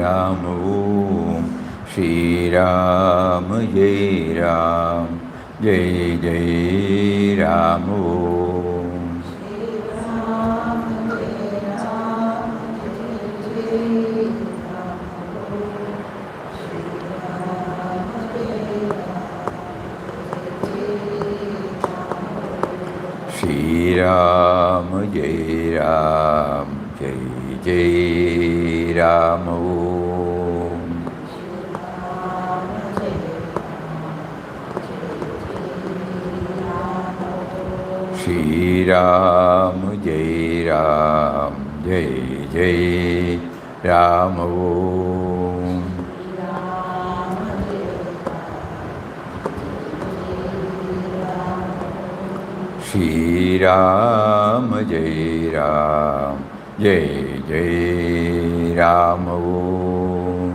Ram Om. Shri Ram Jai Ram, Jai Jai Ram Om. Shri Ram Jai Ram, Jai Jai Ram Om. Shri Ram Jai Ram, Jai Jai Ram Om. Shri Ram Jai Ram, Jai Jai Ram Om.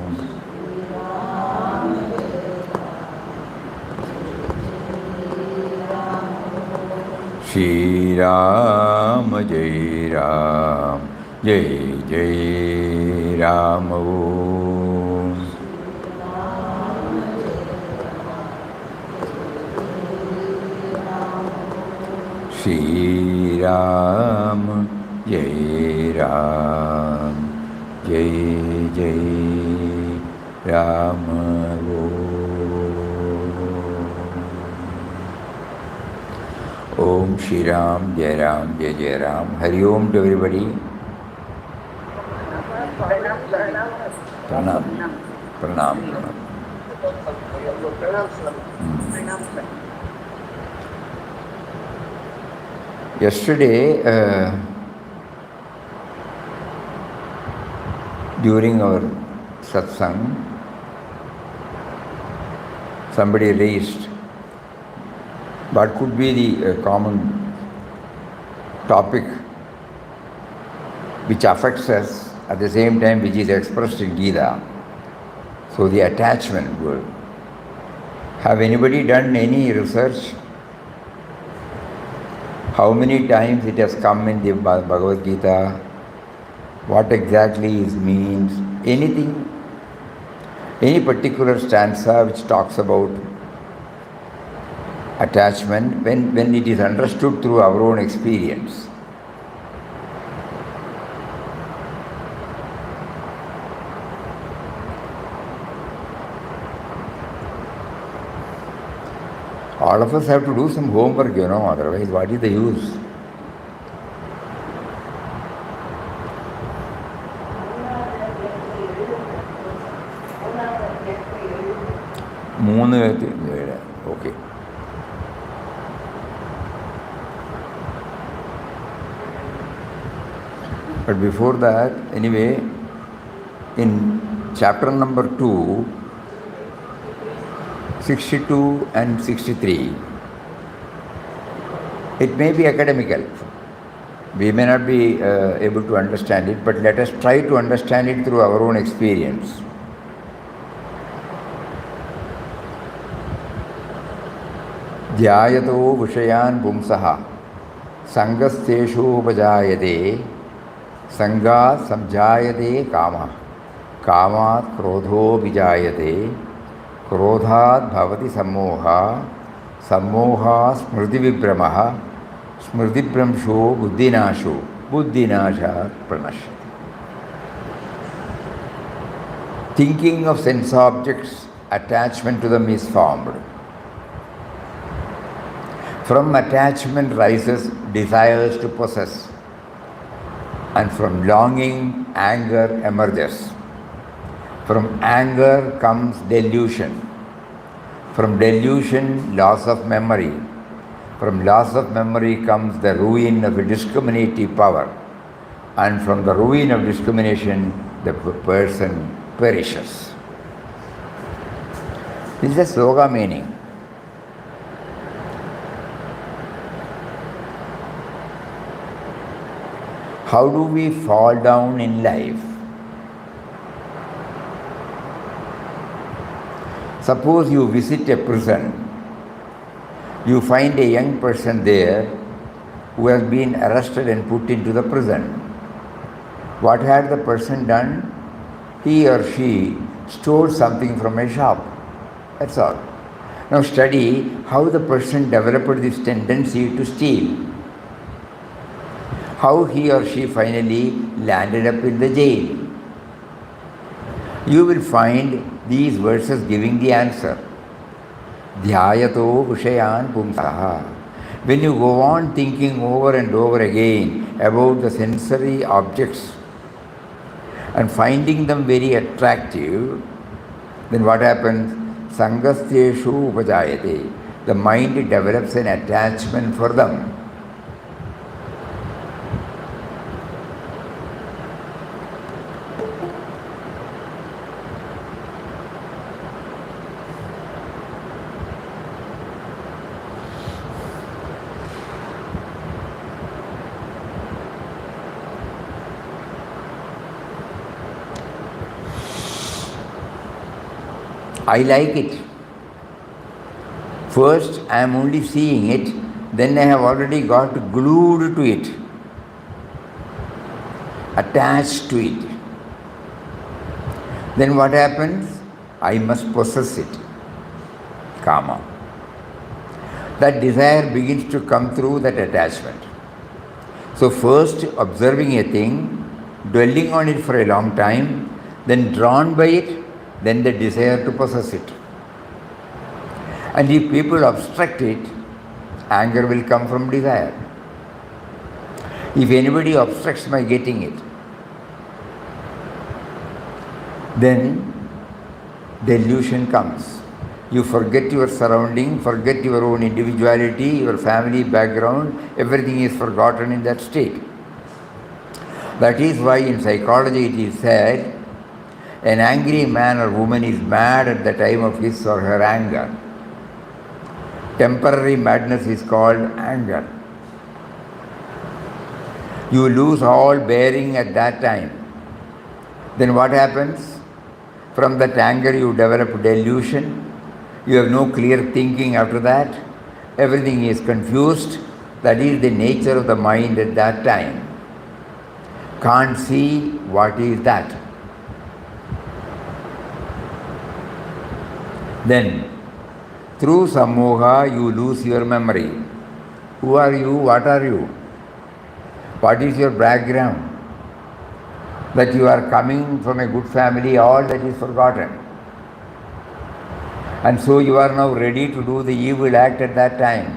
Shri Ram Jai Ram, Jai Jai Ram Om. Shri Ram Jai Ram, Jai Jai Ram Om. Shri Ram Jai Ram, Jai Jai Ram. Hari Om to everybody. Pranam. Pranam. Yesterday, during our satsang, somebody raised what could be the common topic which affects us at the same time which is expressed in Gita. So the attachment word. Have anybody done any research? How many times it has come in the Bhagavad Gita? What exactly it means? Anything? Any particular stanza which talks about attachment when it is understood through our own experience? All of us have to do some homework, otherwise what is the use? Okay. But before that, anyway, in chapter number 2, 62 and 63, it may be academical. We may not be able to understand it, but let us try to understand it through our own experience. Dhyayato vishayan pumsaha sangasthesho upajayate sangat samjayate kama kamat krodho vijayate क्रोधात् भवति सम्मोहः सम्मोहात् स्मृतिविभ्रमः स्मृतिभ्रंशो बुद्धिनाशो बुद्धिनाशात् प्रणश्यति. Thinking of sense objects, attachment to them is formed. From attachment rises desires to possess, and from longing, anger emerges. From anger comes delusion. From delusion, loss of memory. From loss of memory comes the ruin of a discriminative power. And from the ruin of discrimination, the person perishes. This is the sloga meaning. How do we fall down in life? Suppose you visit a prison, you find a young person there who has been arrested and put into the prison. What had the person done? he or she stole something from a shop. That's all. Now study how the person developed this tendency to steal. How he or she finally landed up in the jail. You will find these verses giving the answer. Dhyayato vishayan pumsaha. When you go on thinking over and over again about the sensory objects and finding them very attractive, then what happens? Sangasteshu upajayate. The mind develops an attachment for them. I like it. First, I am only seeing it, then I have already got glued to it, attached to it. Then what happens? I must possess it. Kama. That desire begins to come through that attachment. So first observing a thing, dwelling on it for a long time, then drawn by it, then the desire to possess it. And if people obstruct it, anger will come from desire. If anybody obstructs my getting it, then delusion comes. You forget your surrounding, forget your own individuality, your family background, everything is forgotten in that state. That is why in psychology it is said, an angry man or woman is mad at the time of his or her anger. Temporary madness is called anger. You lose all bearing at that time. Then what happens? From that anger you develop delusion. You have no clear thinking after that. Everything is confused. That is the nature of the mind at that time. Can't see what is that. Then, through sammoha, you lose your memory. Who are you? What are you? What is your background? That you are coming from a good family, all that is forgotten. And so you are now ready to do the evil act at that time.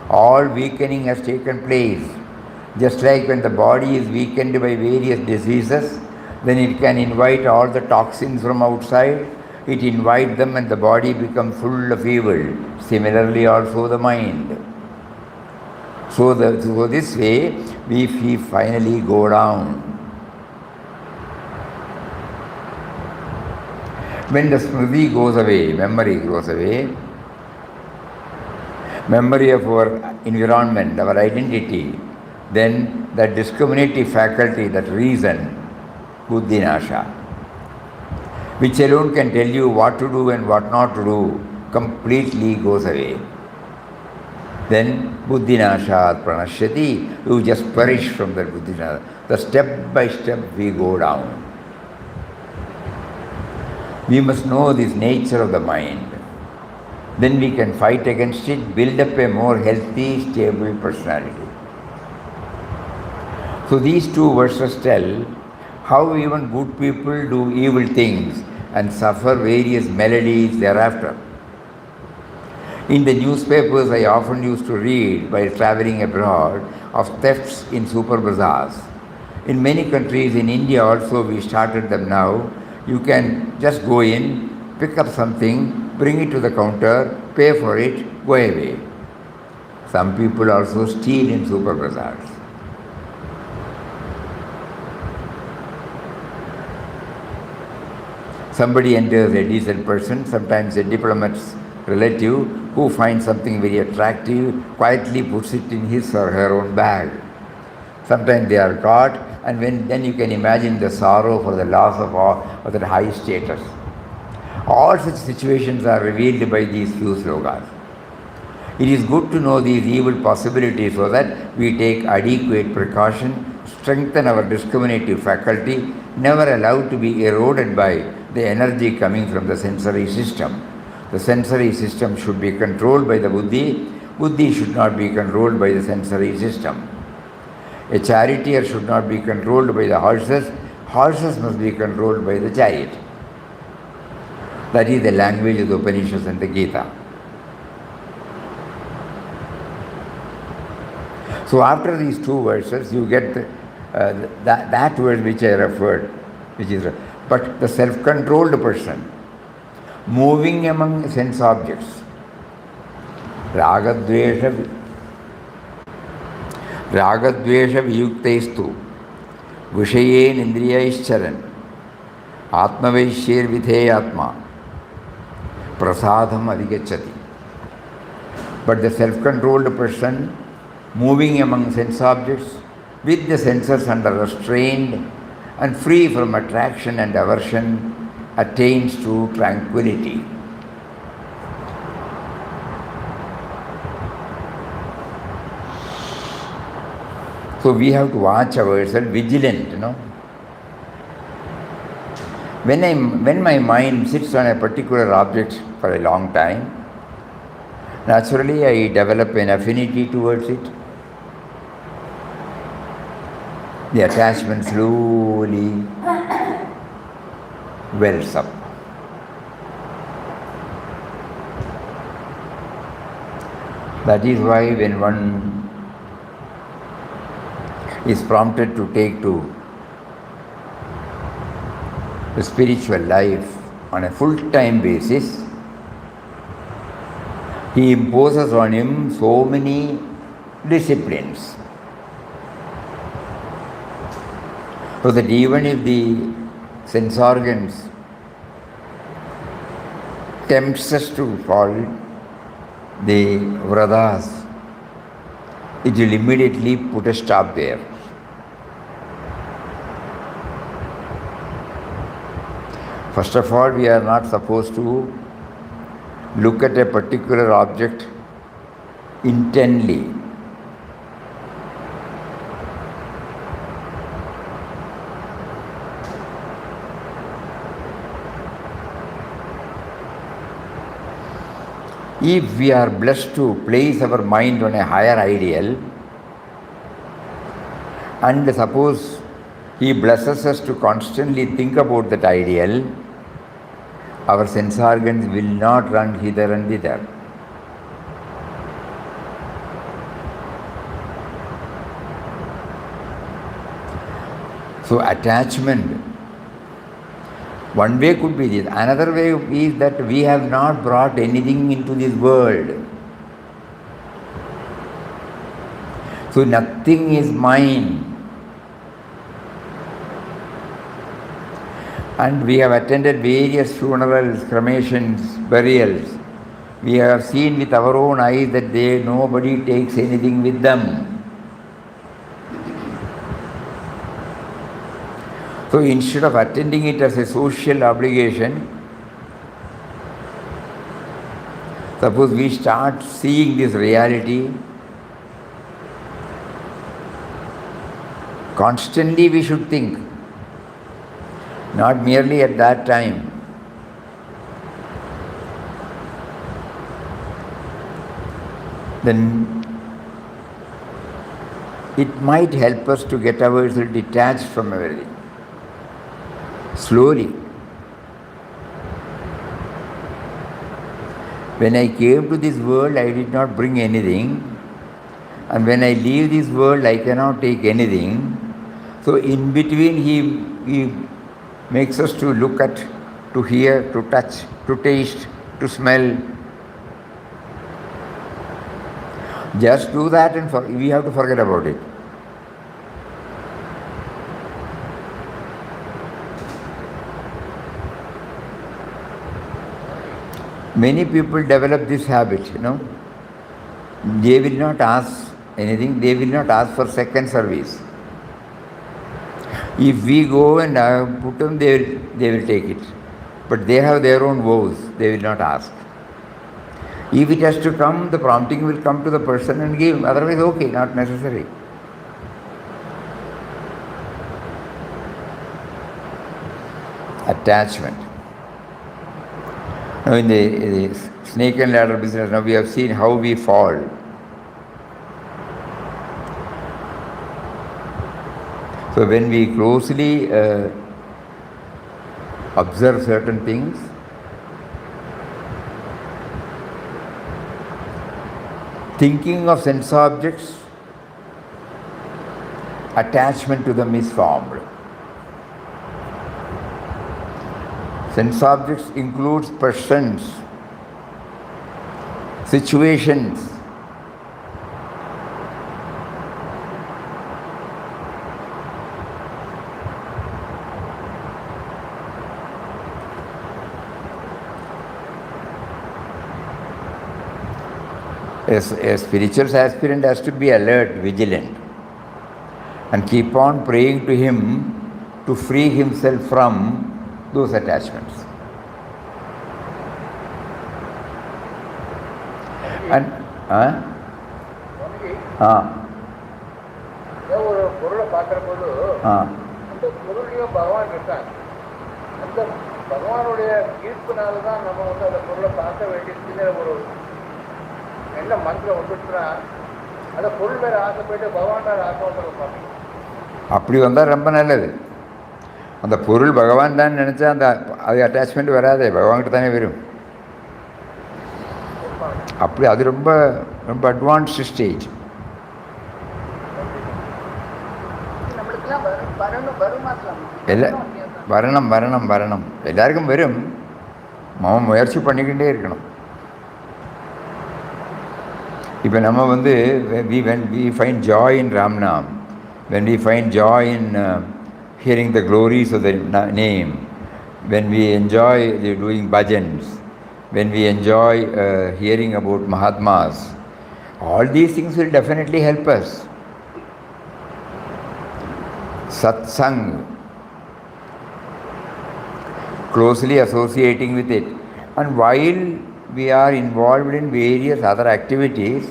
All weakening has taken place. Just like when the body is weakened by various diseases, then it can invite all the toxins from outside. It invites them and the body becomes full of evil. Similarly also the mind. So this way we finally go down. When the smriti goes away, memory goes away, memory of our environment, our identity, then that discriminative faculty, that reason, buddhinasha, which alone can tell you what to do and what not to do, completely goes away. Then buddhinashat pranashyati, you just perish from that buddhinasha. The step by step we go down. We must know this nature of the mind. Then we can fight against it, build up a more healthy, stable personality. So these two verses tell how even good people do evil things and suffer various maladies thereafter. In the newspapers I often used to read while traveling abroad of thefts in super bazaars. In many countries, in India also we started them now. You can just go in, pick up something, bring it to the counter, pay for it, go away. Some people also steal in super bazaars. Somebody enters, a decent person, sometimes a diplomat's relative, who finds something very attractive, quietly puts it in his or her own bag. Sometimes they are caught, and then you can imagine the sorrow for the loss of that high status. All such situations are revealed by these few slokas. It is good to know these evil possibilities so that we take adequate precaution, strengthen our discriminative faculty, never allowed to be eroded by the energy coming from the sensory system. The sensory system should be controlled by the buddhi. Buddhi should not be controlled by the sensory system. A charioteer should not be controlled by the horses. Horses must be controlled by the chariot. That is the language of the Upanishads and the Gita. So after these two verses, you get that word which I referred, which is, but the self-controlled person, moving among sense objects, ragadvesha viyuktaistu vishayen indriyaischaran atmavaishyer vidheyatma prasadham adhigacchati. But the self-controlled person, moving among sense objects, with the senses under restraint and free from attraction and aversion, attains to tranquility. So we have to watch ourselves vigilant, When my mind sits on a particular object for a long time, naturally I develop an affinity towards it. The attachment slowly wells up. That is why when one is prompted to take to the spiritual life on a full-time basis, he imposes on him so many disciplines, so that even if the sense organs tempts us to follow the vradas, it will immediately put a stop there. First of all, we are not supposed to look at a particular object intently. If we are blessed to place our mind on a higher ideal, and suppose he blesses us to constantly think about that ideal, our sense organs will not run hither and thither. So attachment, one way could be this. Another way is that we have not brought anything into this world. So nothing is mine. And we have attended various funerals, cremations, burials. We have seen with our own eyes that nobody takes anything with them. So instead of attending it as a social obligation, suppose we start seeing this reality, constantly we should think, not merely at that time. Then it might help us to get ourselves detached from everything. Slowly. When I came to this world, I did not bring anything. And when I leave this world, I cannot take anything. So in between, he makes us to look at, to hear, to touch, to taste, to smell. Just do that and we have to forget about it. Many people develop this habit, They will not ask anything, they will not ask for second service. If we go and put them, they will take it. But they have their own vows, they will not ask. If it has to come, the prompting will come to the person and give. Otherwise, okay, not necessary. attachment. Now in the snake and ladder business, now we have seen how we fall. So when we closely observe certain things, thinking of sense objects, attachment to them is formed. Sense objects includes persons, situations. A spiritual aspirant has to be alert, vigilant, and keep on praying to him to free himself from those attachments. And பகவானுடைய ஈர்ப்புனால தான் நம்ம அந்த பொருளை பார்க்க வேண்டிய ஒரு என்ன மந்திரம் வந்துட்டுனா அந்த பொருள் வேற ஆசைப்பட்டு பகவான் ஆசைப்படுறத பார்க்கணும். அப்படி வந்தால் ரொம்ப நல்லது. அந்த பொருள் பகவான் தான் நினச்சா அந்த அது அட்டாச்மெண்ட் வராது, பகவான்கிட்ட தானே வரும். அப்படி அது ரொம்ப ரொம்ப அட்வான்ஸ்டு ஸ்டேஜ். எல்லாம் வரணும் வரணும் வரணும், எல்லாருக்கும் வரும். நம்ம முயற்சி பண்ணிக்கிட்டே இருக்கணும். இப்போ நம்ம வந்து when we find joy in Ramnam, when we find joy in hearing the glories of the name, when we enjoy doing bhajans, when we enjoy hearing about Mahatmas, all these things will definitely help us. Satsang, closely associating with it. And while we are involved in various other activities,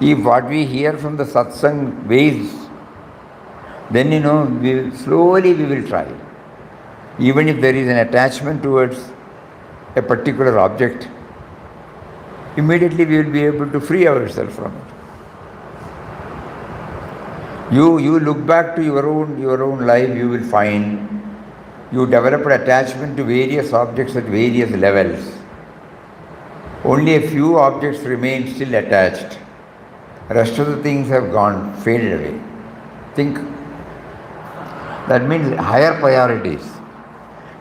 if what we hear from the satsang weighs, then slowly we will try. Even if there is an attachment towards a particular object, immediately we will be able to free ourselves from it. You look back to your own life, you will find you developed attachment to various objects at various levels. Only a few objects remain still attached. Rest of the things have gone, faded away. Think. That means higher priorities.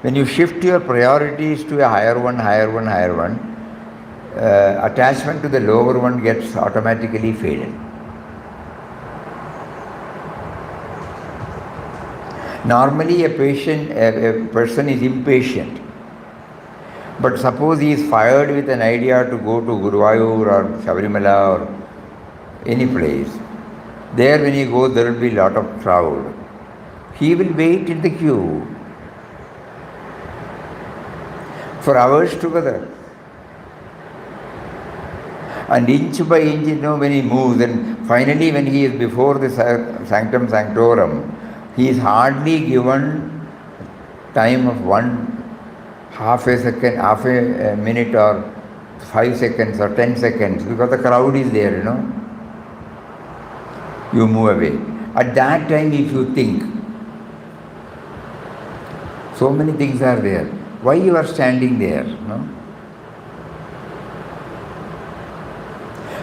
When you shift your priorities to a higher one, attachment to the lower one gets automatically faded. Normally a person is impatient. But suppose he is fired with an idea to go to Guruvayur or Sabarimala or any place. There when he goes, there will be a lot of crowd. He will wait in the queue for hours together. And inch by inch, when he moves, and finally when he is before the sanctum sanctorum, he is hardly given time of half a minute or 5 seconds or 10 seconds, because the crowd is there, You move away. At that time, if you think, so many things are there. Why you are standing there?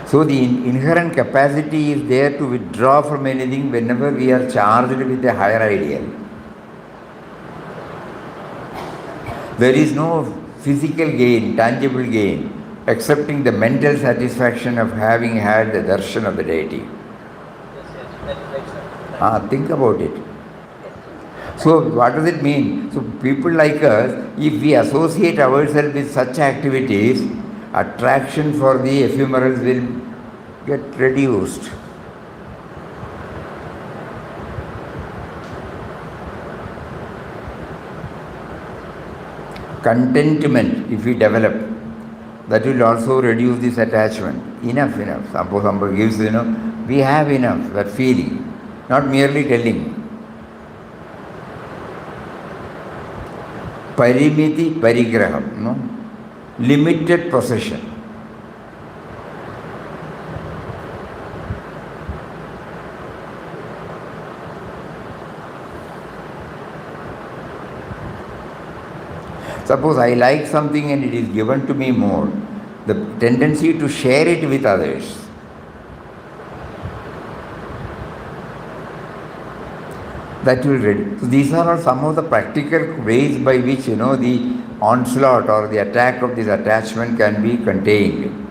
So the inherent capacity is there to withdraw from anything whenever we are charged with a higher ideal. There is no physical gain, tangible gain, excepting the mental satisfaction of having had the darshan of the deity. Think about it. So what does it mean? So people like us, if we associate ourselves with such activities, attraction for the ephemerals will get reduced. Contentment, if we develop, that will also reduce this attachment. Enough. Suppose somebody gives, we have enough, that feeling, not merely telling. Parimiti parigraham, no? Limited possession. Suppose I like something and it is given to me more, the tendency to share it with others. That will reduce. So these are all some of the practical ways by which the onslaught or the attack of this attachment can be contained.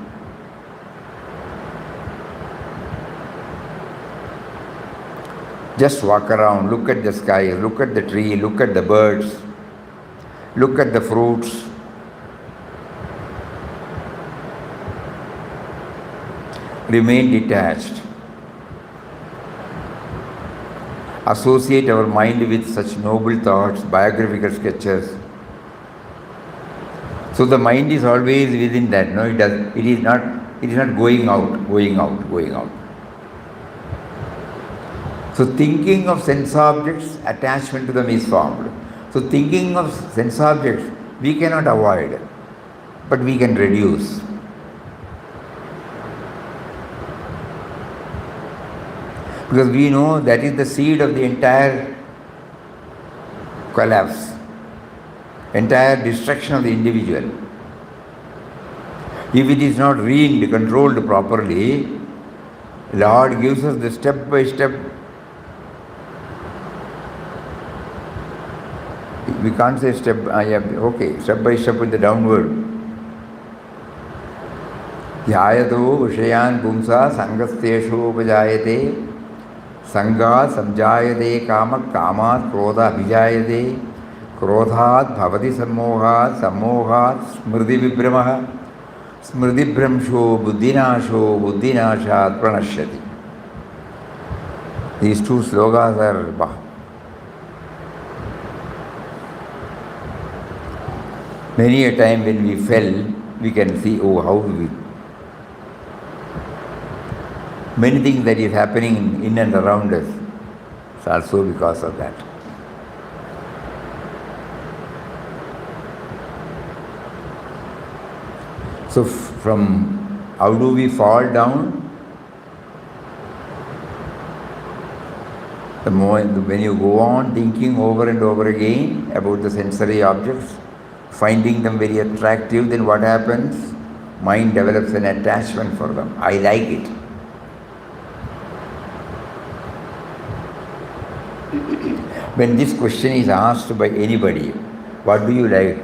Just walk around, look at the sky, look at the tree, look at the birds, look at the fruits. Remain detached. Associate our mind with such noble thoughts, biographical sketches. So the mind is always within that. No, it is not going out. So thinking of sense objects, attachment to them is formed. So thinking of sense objects, we cannot avoid, but we can reduce. Because we know that is the seed of the entire collapse, entire destruction of the individual. If it is not reined, controlled properly, Lord gives us the step by step. We can't say step by step in the downward. Dhyayato vishayan pumsa sangastesho upajayate Sangha samjayade kama kamat krodha abhijayade krodhat bhavati sammohat sammohat smriti vibhramaha smriti bhramsho buddhinasho buddhinashat pranashyati. These two slogas are many a time when we fell, we can see, many things that is happening in and around us. It's also because of that. So from how do we fall down? The moment when you go on thinking over and over again about the sensory objects, finding them very attractive, then what happens? Mind develops an attachment for them. I like it. When this question is asked by anybody, what do you like?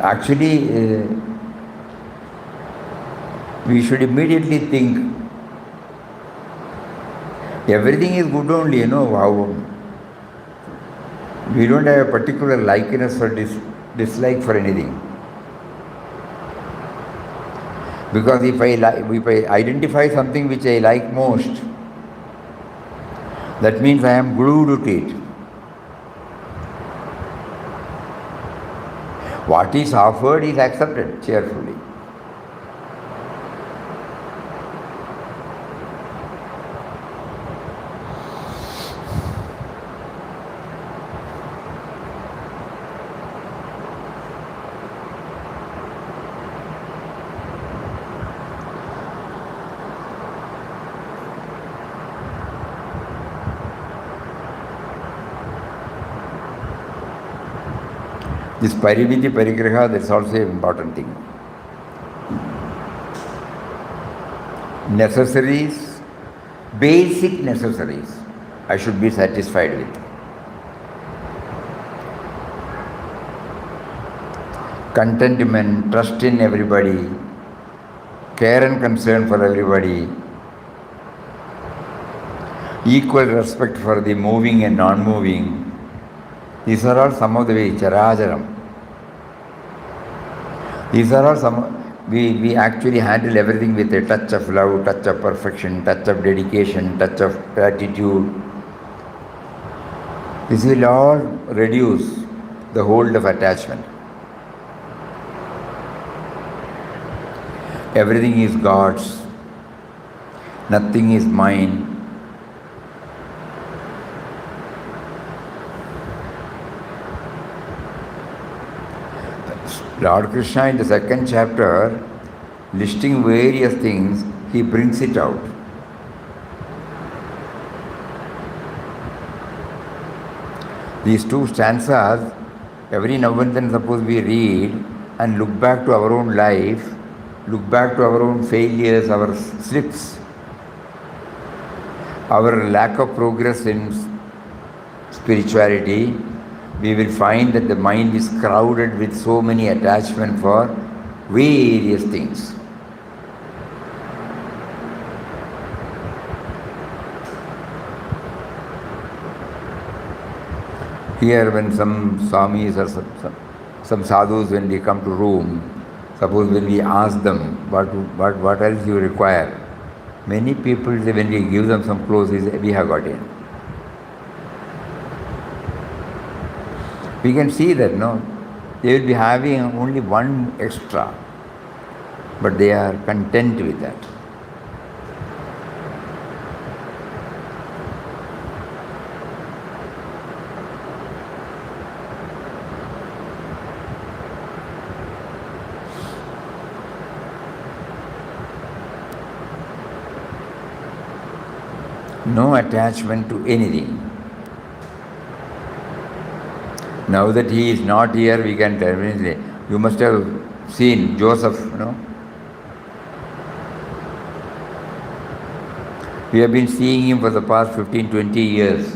Actually, we should immediately think, everything is good only, how we don't have a particular likeness or dislike for anything. Because if I identify something which I like most, that means I am glued to it. What is offered is accepted cheerfully. This parimiti parigraha, that's also an important thing. Necessaries, basic necessaries, I should be satisfied with. Contentment, trust in everybody, care and concern for everybody, equal respect for the moving and non-moving. These are all some of the ways, charajaram. These are all some, we actually handle everything with a touch of love, touch of perfection, touch of dedication, touch of gratitude. This will all reduce the hold of attachment. Everything is God's, nothing is mine. Lord Krishna in the second chapter, listing various things, he brings it out. These two stanzas, every now and then suppose we read and look back to our own life, look back to our own failures, our slips, our lack of progress in spirituality, we will find that the mind is crowded with so many attachments for various things. Here when some swamis or some sadhus, when they come to room, suppose when we ask them what else you require, many people say when we give them some clothes, they say, we have got it. We can see that, no? They will be having only one extra, but they are content with that. No attachment to anything. Now that he is not here, we can tell him, you must have seen Joseph, We have been seeing him for the past 15-20 years.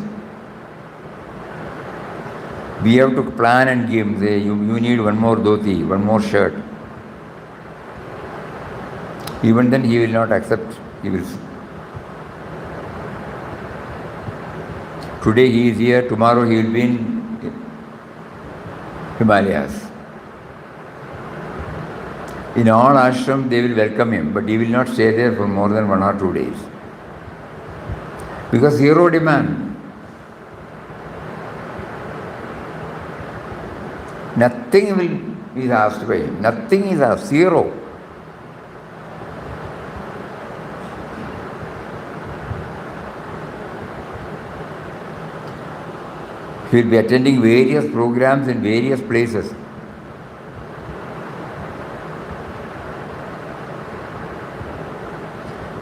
We have to plan and give him, say, you need one more dhoti, one more shirt. Even then he will not accept. He will. Today he is here, tomorrow he will be in Himalayas. In all ashrams they will welcome him, but he will not stay there for more than 1 or 2 days. Because zero demand. Nothing is asked by him. Nothing is asked. Zero. He will be attending various programs in various places.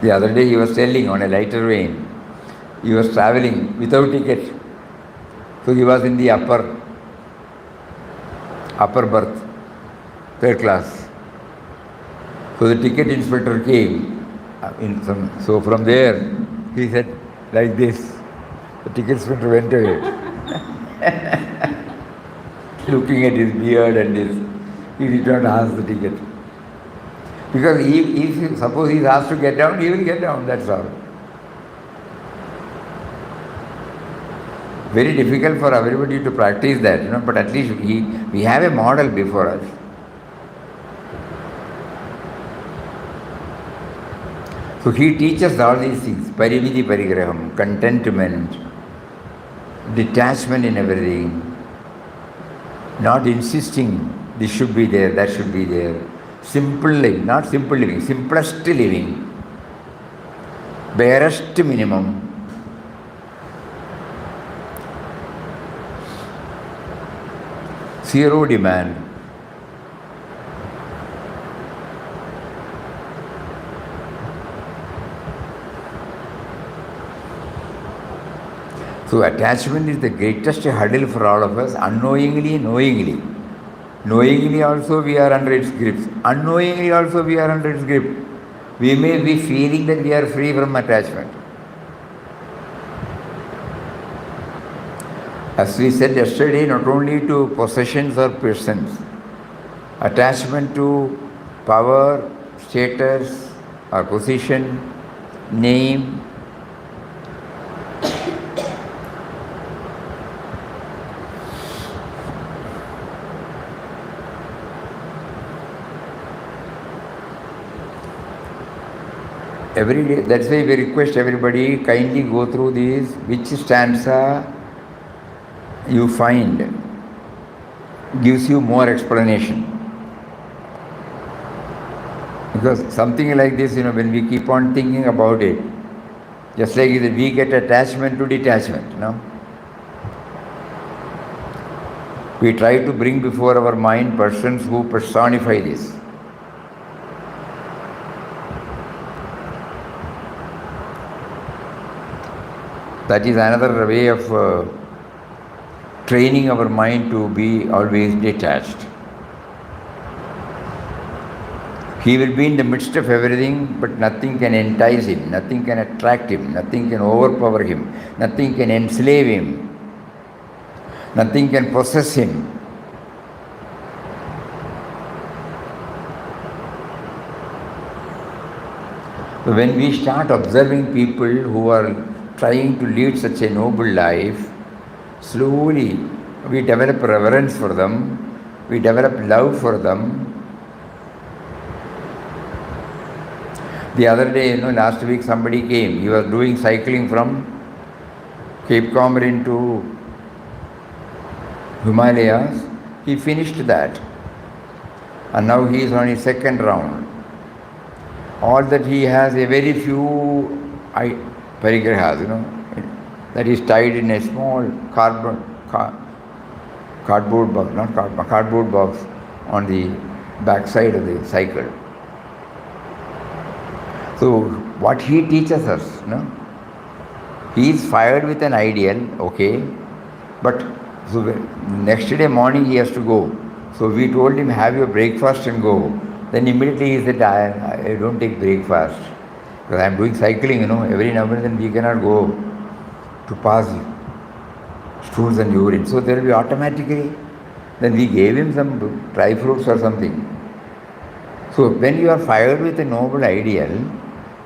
The other day he was telling on a lighter vein, he was traveling without ticket. So he was in the upper berth, 3rd class. So the ticket inspector came. So from there he said like this. The ticket inspector went away. Looking at his beard and he did not ask the ticket. Because if suppose he is asked to get down, he will get down, that's all. Very difficult for everybody to practice that, but at least we have a model before us. So he teaches all these things, parividhi parigraham, contentment, detachment in everything, not insisting this should be there, that should be there. Simple living, not simple living, simplest living, barest minimum. Zero demand. So attachment is the greatest hurdle for all of us, unknowingly, knowingly. Knowingly also we are under its grip. Unknowingly also we are under its grip. We may be feeling that we are free from attachment. As we said yesterday, not only to possessions or persons, attachment to power, status or position, name, every day. That's why we request everybody kindly go through these, which stanza you find gives you more explanation. Because something like this, when we keep on thinking about it, just like we get attachment to detachment, We try to bring before our mind persons who personify this. That is another way of training our mind to be always detached. He will be in the midst of everything, but nothing can entice him, nothing can attract him, nothing can overpower him, nothing can enslave him, nothing can possess him. So when we start observing people who are trying to lead such a noble life, slowly we develop reverence for them, we develop love for them. The other day, last week somebody came. He was doing cycling from Cape Comorin to Himalayas. He finished that. And now he is on his second round. All that he has, a very few parigrahas, that is tied in a small cardboard box on the back side of the cycle. So what he teaches us, he is fired with an ideal, okay, but so next day morning he has to go. So we told him, have your breakfast and go. Then immediately he said, I don't take breakfast because I am doing cycling, every now and then we cannot go to pass stools and urine. So there will be automatically, then we gave him some dry fruits or something. So when you are fired with a noble ideal,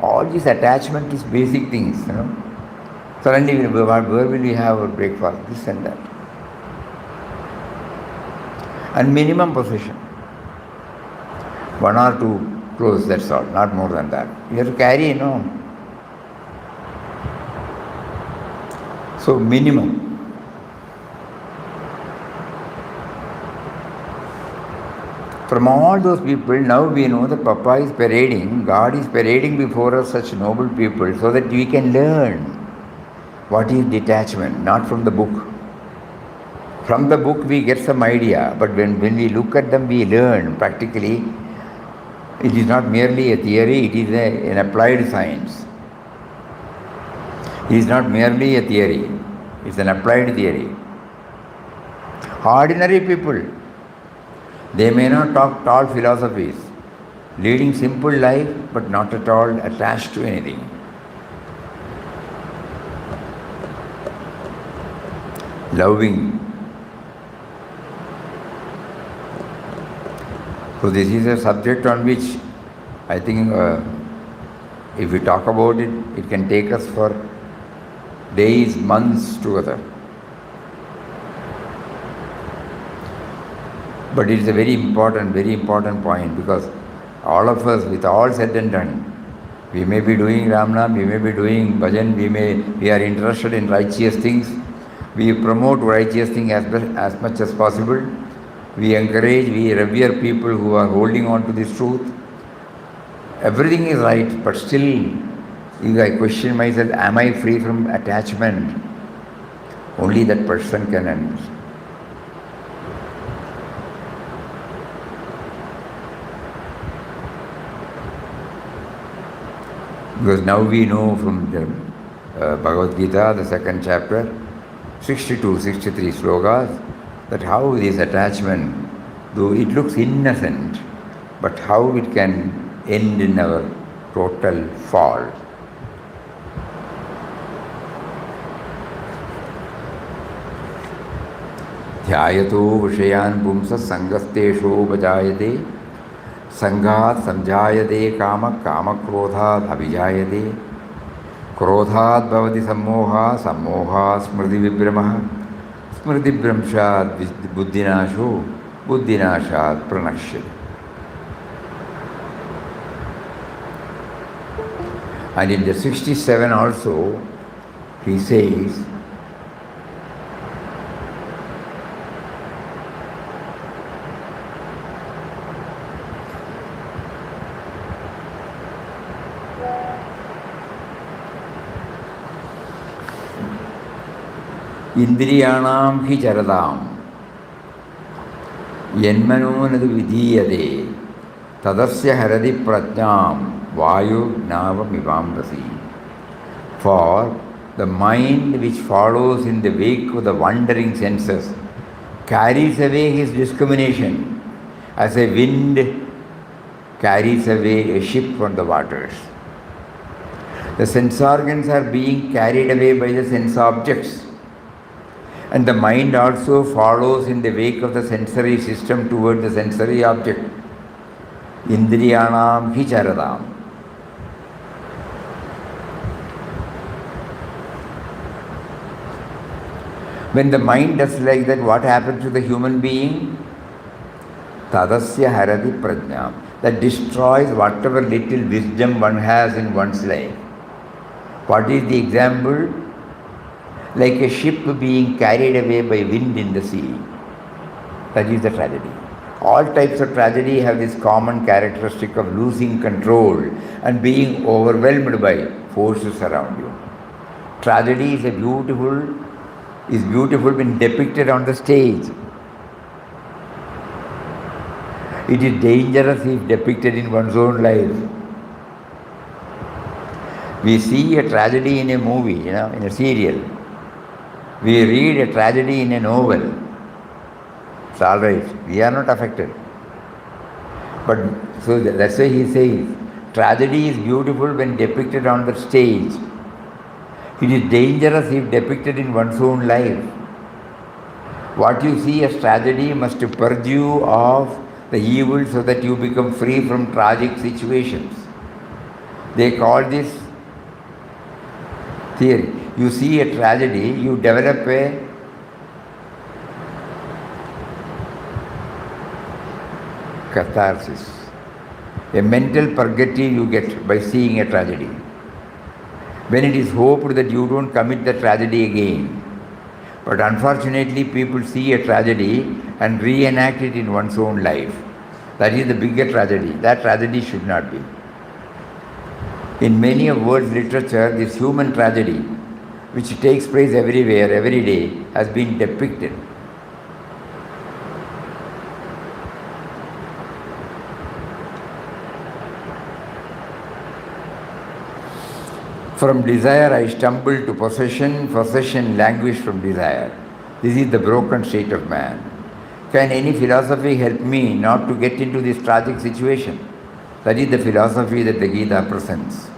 all this attachment is basic things, Suddenly, where will we have our breakfast? This and that. And minimum possession. 1 or 2 clothes, that's all, not more than that. You have to carry, So minimum. From all those people, now we know that Papa is parading, God is parading before us such noble people so that we can learn what is detachment, not from the book. From the book we get some idea, but when we look at them we learn practically. It is not merely a theory, it is an applied science. It is not merely a theory, it's an applied theory. Ordinary people, they may not talk tall philosophies, leading simple life but not at all attached to anything. Loving. So this is a subject on which I think if we talk about it, it can take us for days, months together. But it is a very important point, because all of us, with all said and done, we may be doing Ramnam, we may be doing Bhajan, we are interested in righteous things, we promote righteous things as much as possible, we encourage, we revere people who are holding on to this truth. Everything is right, but still, if I question myself, am I free from attachment? Only that person can understand. Because now we know from the Bhagavad Gita, the second chapter, 62, 63 slokas, that how this attachment, though it looks innocent, but how it can end in our total fall. Dhyayato vishayan pumsa sangastesho bhajayate संघात संजायते काम कामक्रोधात् अभिजायते क्रोधात् भवति सम्मोहः सम्मोहात् स्मृतिविभ्रमः स्मृतिभ्रंशात् बुद्धिनाशो बुद्धिनाशात् प्रणश्यते. And in the 67 also he says, Indriyanam hi charadam Yenmanonadu vidiyade tadasya haradi prajnam vayu navam ivambasi. For the mind which follows in the wake of the wandering senses carries away his discrimination as a wind carries away a ship on the waters. The sense organs are being carried away by the sense objects, and the mind also follows in the wake of the sensory system toward the sensory object. Indriyanam hi charadam. When the mind does like that, what happens to the human being? Tadasya haradi prajnam. That destroys whatever little wisdom one has in one's life. What is the example? Like a ship being carried away by wind in the sea. That is the tragedy. All types of tragedy have this common characteristic of losing control and being overwhelmed by forces around you. Tragedy is beautiful when depicted on the stage. It is dangerous if depicted in one's own life. We see a tragedy in a movie, in a serial. We read a tragedy in a novel. It's all right. We are not affected. But so that's why he says, tragedy is beautiful when depicted on the stage. It is dangerous if depicted in one's own life. What you see as tragedy must purge you of the evil so that you become free from tragic situations. They call this theory. You see a tragedy, you develop a catharsis, a mental purgatory you get by seeing a tragedy. When it is hoped that you don't commit the tragedy again. But unfortunately, people see a tragedy and reenact it in one's own life. That is the bigger tragedy. That tragedy should not be. In many of world's literature, this human tragedy, which takes place everywhere, every day, has been depicted. From desire I stumble to possession, possession languish from desire. This is the broken state of man. Can any philosophy help me not to get into this tragic situation? That is the philosophy that the Gita presents.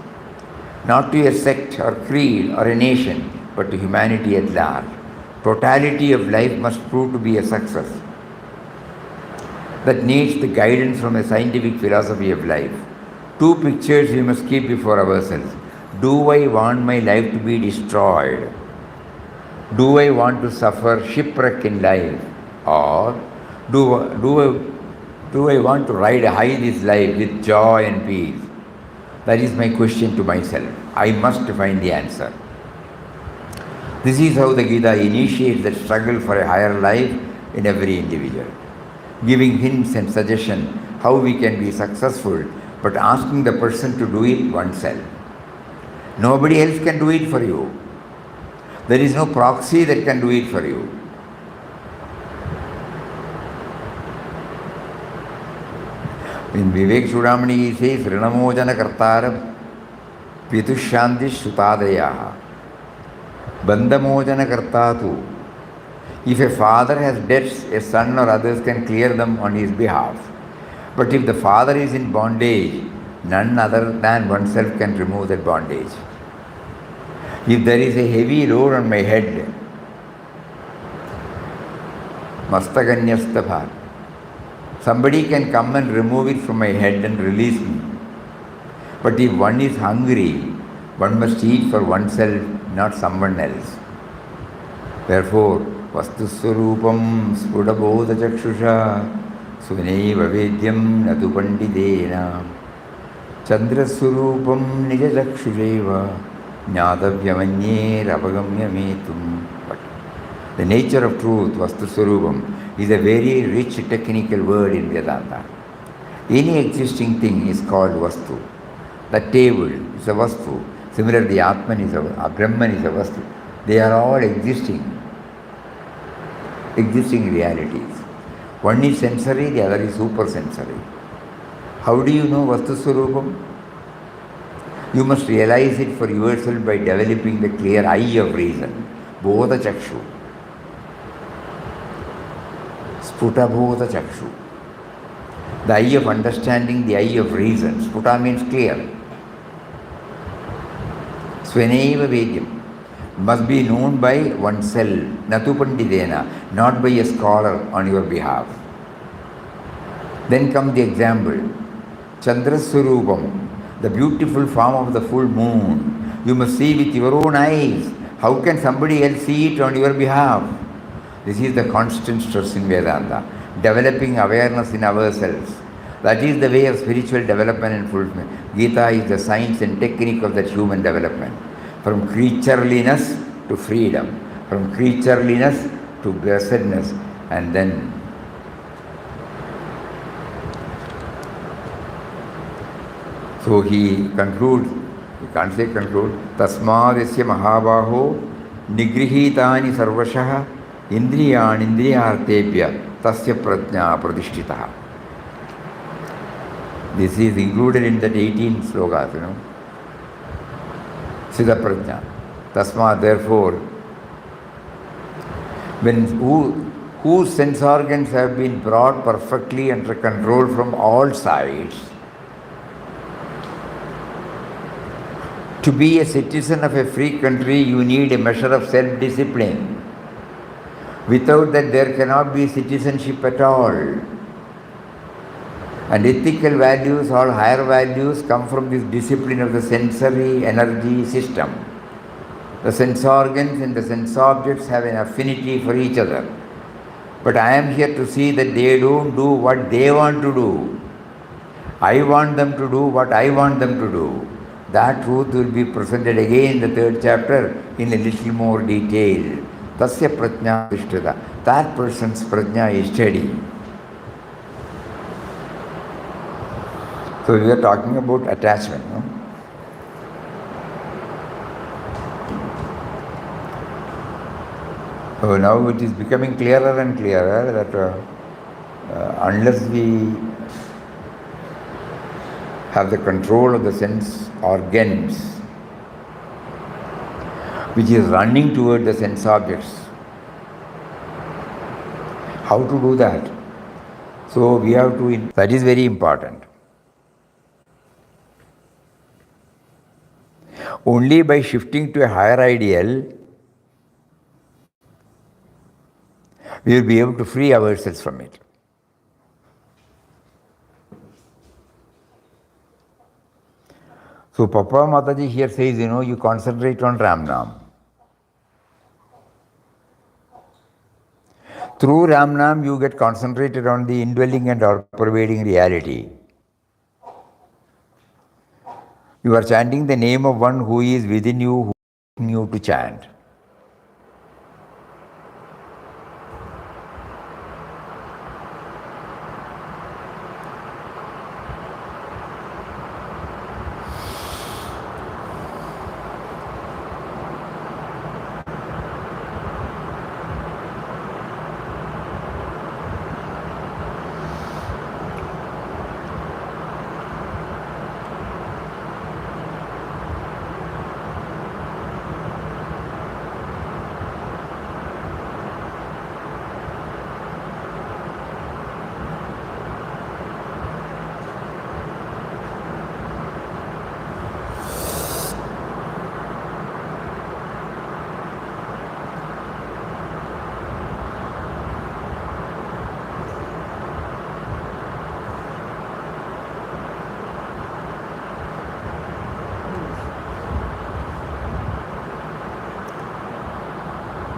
Not to a sect or creed or a nation, but to humanity at large. Totality of life must prove to be a success. That needs the guidance from a scientific philosophy of life. Two pictures we must keep before ourselves. Do I want my life to be destroyed? Do I want to suffer shipwreck in life? Or do I want to ride high this life with joy and peace? That is my question to myself. I must find the answer. This is how the Gita initiates the struggle for a higher life in every individual, giving hints and suggestions how we can be successful, but asking the person to do it oneself. Nobody else can do it for you. There is no proxy that can do it for you. In Vivek Chudamani he says, Rinamojana Kartaram Pitushanti Sutadayaha Bandhamojana Kartatu. If a father has debts, a son or others can clear them on his behalf. But if the father is in bondage, none other than oneself can remove that bondage. If there is a heavy load on my head, Mastakanyastapha, somebody can come and remove it from my head and release me. But if one is hungry, one must eat for oneself, not someone else. Therefore, Vastu Swarupam Spudabodha Chakshusha Sunaiva Vedyam Natu Pandidena Chandra Swarupam Nija Chakshuseva Nyadavyamanye Ravagamya Metum. But the nature of truth, Vastu Swarupam, is a very rich technical word in Vedanta. Any existing thing is called Vastu. The table is a Vastu. Similarly, Atman is a Brahman is a Vastu. They are all existing realities. One is sensory, the other is super sensory. How do you know Vastu Swarupam? You must realize it for yourself by developing the clear eye of reason. Bodha Chakshu. Sputa Bodha Chakshu. The eye of understanding, the eye of reason. Sputa means clear. Sveneva Vedyam. Must be known by oneself, Natu Pandidena, not by a scholar on your behalf. Then comes the example. Chandra Surupam, the beautiful form of the full moon. You must see with your own eyes. How can somebody else see it on your behalf? This is the constant stress in Vedanta. Developing awareness in ourselves. That is the way of spiritual development and fulfillment. Gita is the science and technique of that human development. From creatureliness to freedom. From creatureliness to blessedness. And then so he concludes, he can't say conclude, Tasmadesya Mahabaho Nigrihitani Sarvashaha Indriyani Indriyartebhya Tasya Prajna Pradishtitaha. This is included in that 18 slokas, Siddha Prajna. Tasma, therefore, when whose sense organs have been brought perfectly under control from all sides, to be a citizen of a free country, you need a measure of self-discipline. Without that, there cannot be citizenship at all. And ethical values, all higher values, come from this discipline of the sensory energy system. The sense organs and the sense objects have an affinity for each other. But I am here to see that they don't do what they want to do. I want them to do what I want them to do. That truth will be presented again in the 3rd chapter in a little more detail. Tasya prajna ishtata. That person's prajna is steady. So we are talking about attachment. So now it is becoming clearer and clearer that unless we have the control of the sense organs, which is running toward the sense objects. How to do that? So we have to, that is very important. Only by shifting to a higher ideal, we will be able to free ourselves from it. So Papa Mataji here says, you concentrate on Ram Nam. Through Ram Nam, you get concentrated on the indwelling and all-pervading reality. You are chanting the name of one who is within you, who is asking you to chant.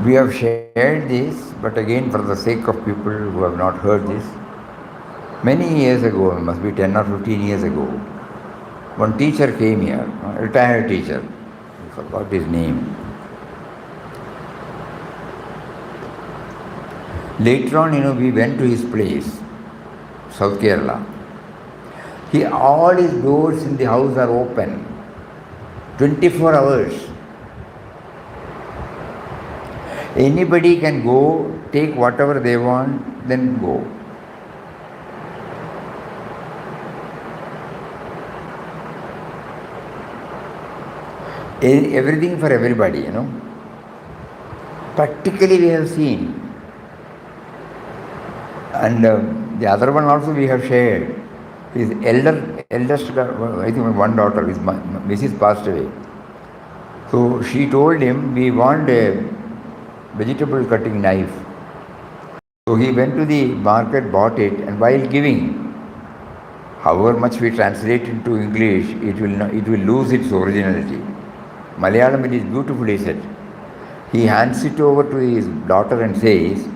We have shared this, but again for the sake of people who have not heard this, many years ago, it must be 10 or 15 years ago, one teacher came here, a retired teacher, I forgot his name. Later on, we went to his place, South Kerala. All his doors in the house are open, 24 hours. Anybody can go, take whatever they want, then go. everything for everybody, you know. Practically we have seen. And the other one also we have shared. His eldest, I think one daughter, his Mrs. passed away. So she told him, we want a vegetable cutting knife. So he went to the market, bought it, and while giving, however much we translate into English, it will lose its originality. Malayalam, it is beautifully said. He hands it over to his daughter and says,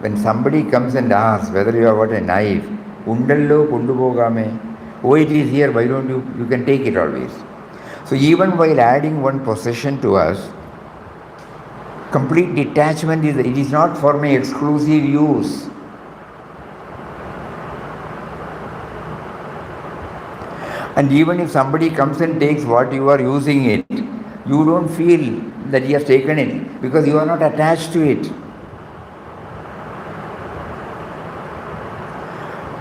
when somebody comes and asks whether you have got a knife, undallo kundupogame, oh, it is here, why don't you can take it always. So even while adding one possession to us, complete detachment it is not for my exclusive use. And even if somebody comes and takes what you are using it, you don't feel that he has taken it because you are not attached to it.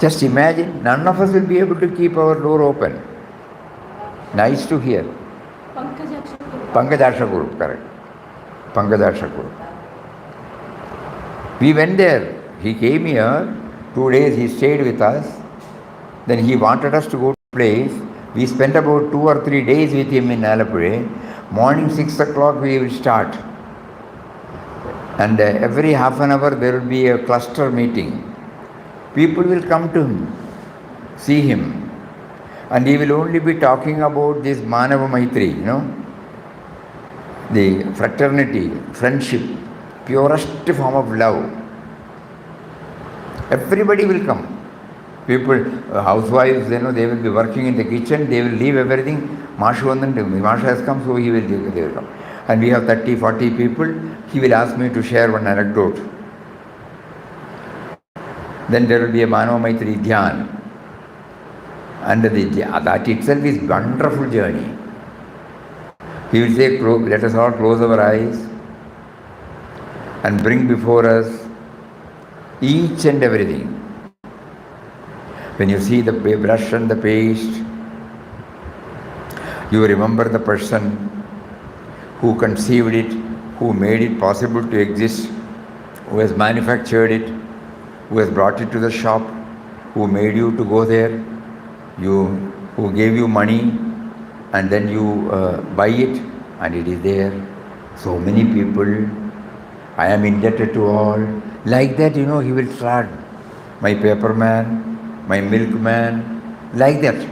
Just imagine, none of us will be able to keep our door open. Nice to hear. Pankajaksha Guru, correct. Pankajaksha Guru. We went there. He came here. 2 days he stayed with us. Then he wanted us to go to a place. We spent about 2 or 3 days with him in Alapur. Morning 6 o'clock we will start. And every half an hour there will be a cluster meeting. People will come to him, see him, and he will only be talking about this Manava Maitri, you know, the fraternity, friendship, purest form of love. Everybody will come. People, housewives, you know, they will be working in the kitchen, they will leave everything. Masha has come, so they will come. And we have 30, 40 people. He will ask me to share one anecdote. Then there will be a Manava Maitri Dhyan. And that itself is wonderful journey. He will say, let us all close our eyes and bring before us each and everything. When you see the brush and the paste, you remember the person who conceived it, who made it possible to exist, who has manufactured it, who has brought it to the shop, who made you to go there, who gave you money, and then you buy it, and it is there. So many people, I am indebted to all. Like that, you know, he will start. My paperman, my milkman, like that.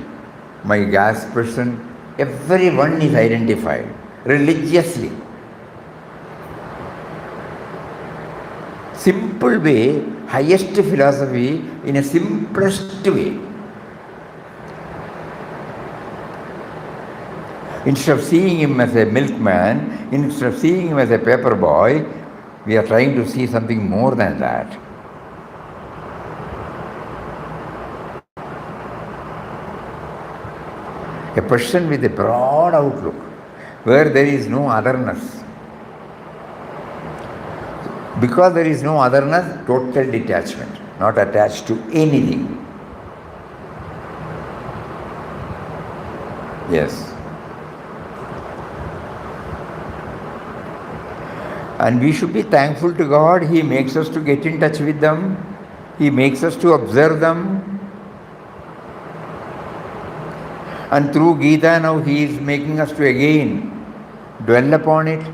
My gas person, everyone is identified religiously. Simple way, highest philosophy in a simplest way. Instead of seeing him as a milkman, instead of seeing him as a paper boy, we are trying to see something more than that. A person with a broad outlook, where there is no otherness. Because there is no otherness, total detachment, not attached to anything. Yes. And we should be thankful to God. He makes us to get in touch with them. He makes us to observe them. And through Gita now He is making us to again dwell upon it,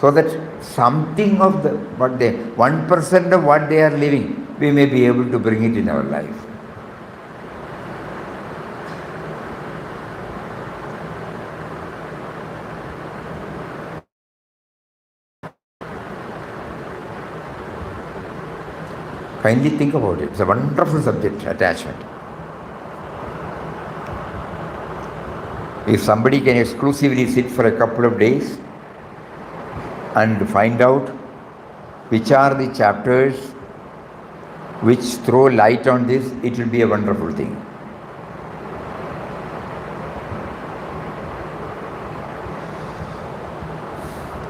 so that something of 1% of what they are living, we may be able to bring it in our life. Kindly think about it. It's a wonderful subject, attachment. If somebody can exclusively sit for a couple of days and find out which are the chapters which throw light on this, it will be a wonderful thing.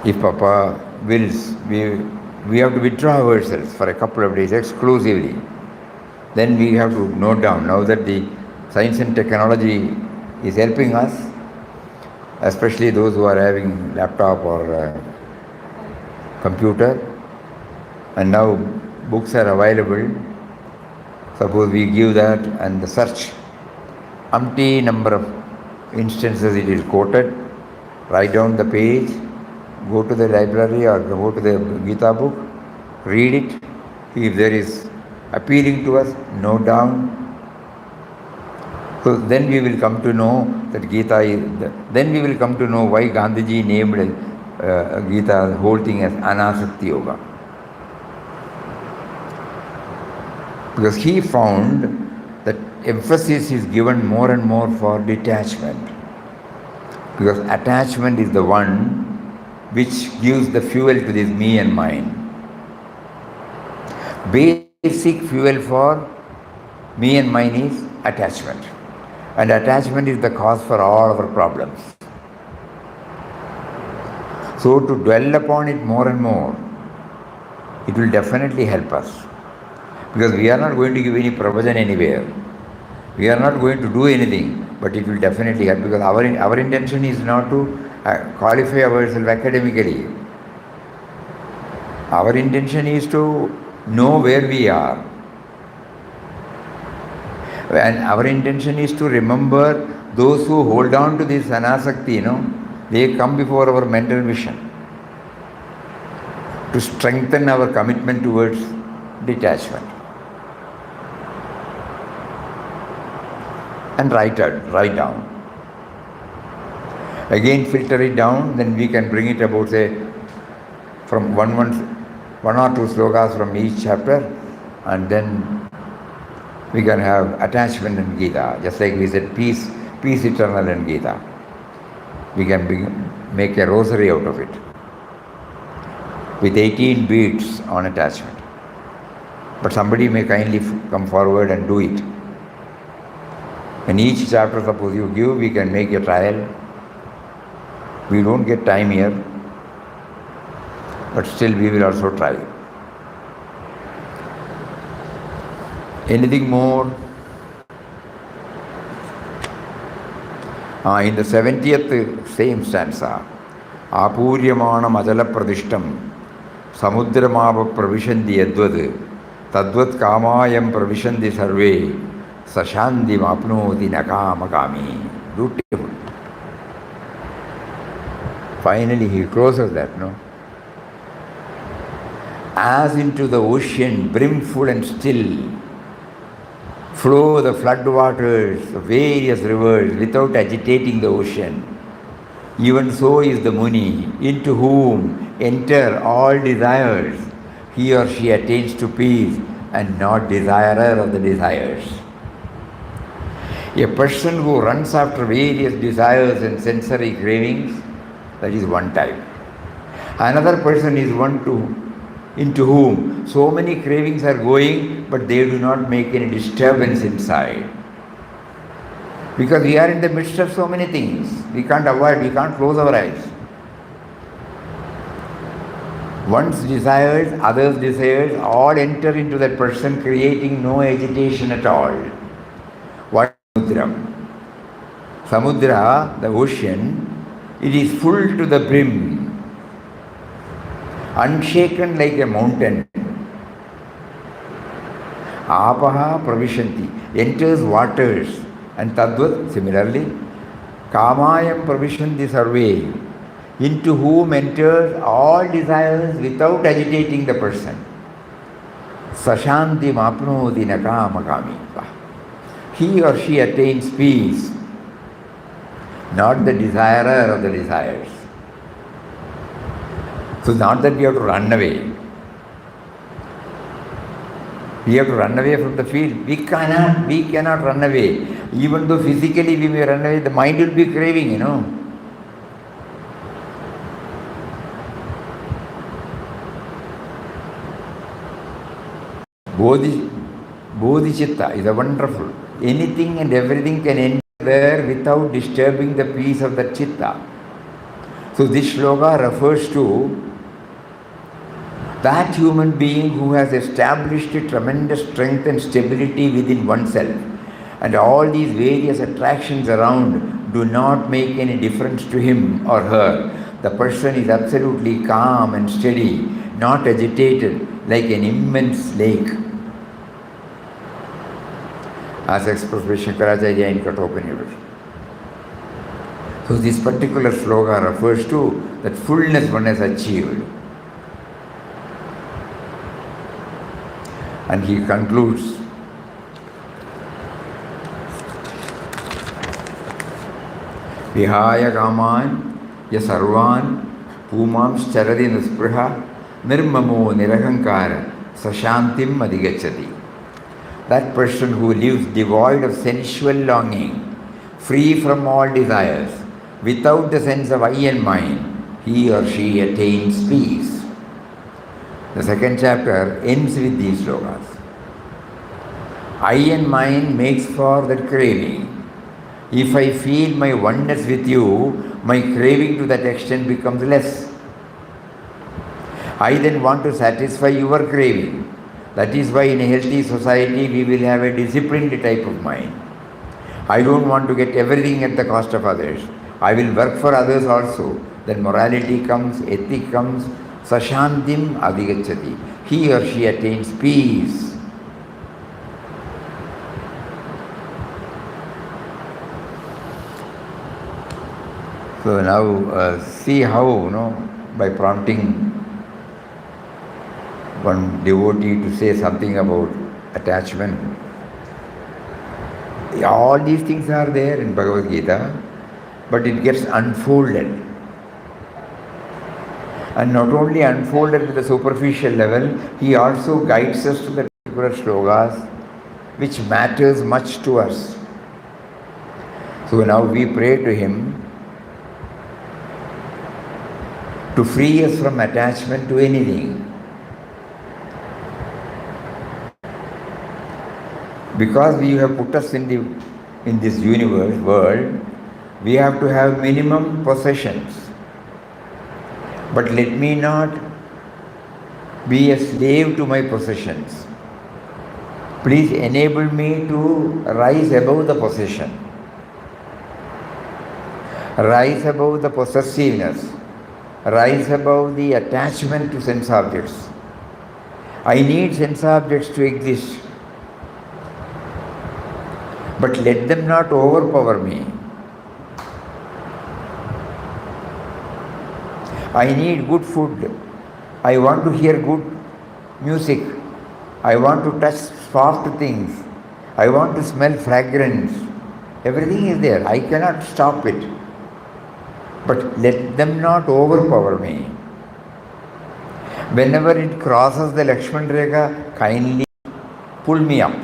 If Papa wills, we have to withdraw ourselves for a couple of days exclusively. Then we have to note down, now that the science and technology is helping us, especially those who are having laptop or computer, and now books are available. Suppose we give that and the search, umpty number of instances it is quoted, write down the page, go to the library or go to the Gita book, read it. If there is appealing to us, note down. So then we will come to know that Gita is, then we will come to know why Gandhiji named Gita, the whole thing, as Anasakti Yoga. Because he found that emphasis is given more and more for detachment. Because attachment is the one which gives the fuel to this me and mine. Basic fuel for me and mine is attachment. And attachment is the cause for all our problems. So to dwell upon it more and more, it will definitely help us. Because we are not going to give any pravachan anywhere. We are not going to do anything, but it will definitely help, because our intention is not to qualify ourselves academically. Our intention is to know where we are. And our intention is to remember those who hold on to this anasakti, they come before our mental vision to strengthen our commitment towards detachment. And write down. Again filter it down, then we can bring it about, say, from one or two slokas from each chapter, and then we can have attachment in Gita, just like we said peace eternal in Gita. We can make a rosary out of it with 18 beads on attachment. But somebody may kindly come forward and do it. In each chapter, suppose you give, we can make a trial. We don't get time here, but still we will also try. Anything more? In the 70th same stanza, Apuryamana Ajala Pradishtam Samudramava Pravishandi Yadvad Tadvat Kamayam Pravishandi Sarve Sashandi Mapnoti Nakamakami. Beautiful. Finally he closes that, no? As into the ocean, brimful and still, flow the flood waters of various rivers without agitating the ocean. Even so is the Muni, into whom enter all desires. He or she attains to peace and not desirer of the desires. A person who runs after various desires and sensory cravings, that is one type. Another person is one into whom so many cravings are going, but they do not make any disturbance inside. Because we are in the midst of so many things. We can't avoid, we can't close our eyes. One's desires, others' desires, all enter into that person, creating no agitation at all. What Samudra, the ocean, it is full to the brim, unshaken like a mountain. Apaha pravishanti, enters waters, and Tadvat, similarly, Kamayam pravishanti sarve, into whom enters all desires without agitating the person. Sashanti mapnoti nakamakami. He or she attains peace, not the desirer of the desires. So not that we have to run away. We have to run away from the field. We cannot run away. Even though physically we may run away, the mind will be craving, Bodhicitta is a wonderful. Anything and everything can enter there without disturbing the peace of the chitta. So this shloka refers to that human being who has established a tremendous strength and stability within oneself, and all these various attractions around do not make any difference to him or her. The person is absolutely calm and steady, not agitated like an immense lake, as expressed by Shankaracharya in Kathopanishad. So this particular sloka refers to that fullness one has achieved. And he concludes, Vihaya Kaman Yasarvan Pumam Charadi Nispriha Nirmamo Nirahankara Sashantim Adhigachati. That person who lives devoid of sensual longing, free from all desires, without the sense of I and mine, he or she attains peace. The second chapter ends with these slokas. I and mine makes for that craving. If I feel my oneness with you, my craving to that extent becomes less. I then want to satisfy your craving. That is why in a healthy society we will have a disciplined type of mind. I don't want to get everything at the cost of others. I will work for others also. Then morality comes, ethic comes, sashantim adhigachati. He or she attains peace. So now see how, by prompting one devotee to say something about attachment. All these things are there in Bhagavad Gita, but it gets unfolded. And not only unfolded at the superficial level, he also guides us to the particular slokas which matters much to us. So now we pray to him to free us from attachment to anything. Because you have put us in this universe, world, we have to have minimum possessions. But let me not be a slave to my possessions. Please enable me to rise above the possession, rise above the possessiveness, rise above the attachment to sense objects. I need sense objects to exist, but let them not overpower me. I need good food. I want to hear good music. I want to touch soft things. I want to smell fragrance. Everything is there. I cannot stop it. But let them not overpower me. Whenever it crosses the Lakshman Rekha, kindly pull me up.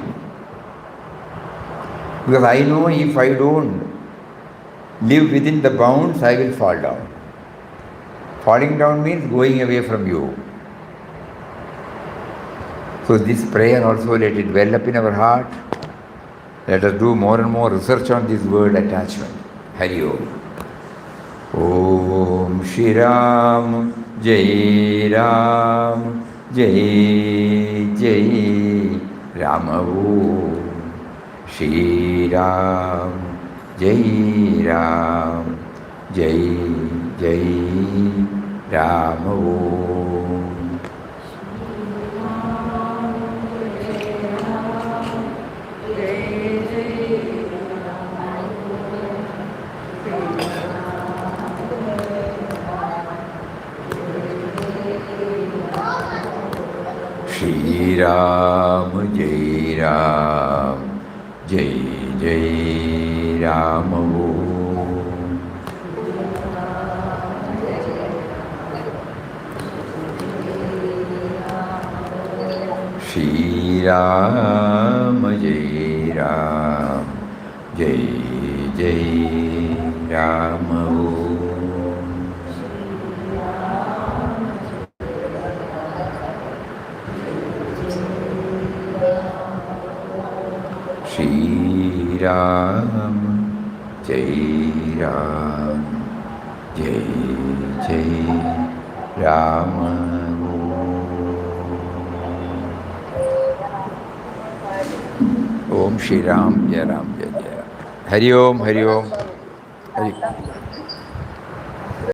Because I know if I don't live within the bounds, I will fall down. Falling down means going away from you. So this prayer also, let it well up in our heart. Let us do more and more research on this word attachment. Hari Om. Om Shri Ram, Jai Ram, Jai Jai Ram. Om Shri Ram, Jai Ram, Jai Jai Ram. Om. Shri Ram, Jai Ram, Jai Jai Ram. Om. Shri Ram, Jai Ram, Jai Jai Ram. Om. Shri Ram, Jai Ram, Jai Jai Ram. Om Shri Ram, Jai Ram, Jai Jai Ram. Hari Om, Hari Om. Very.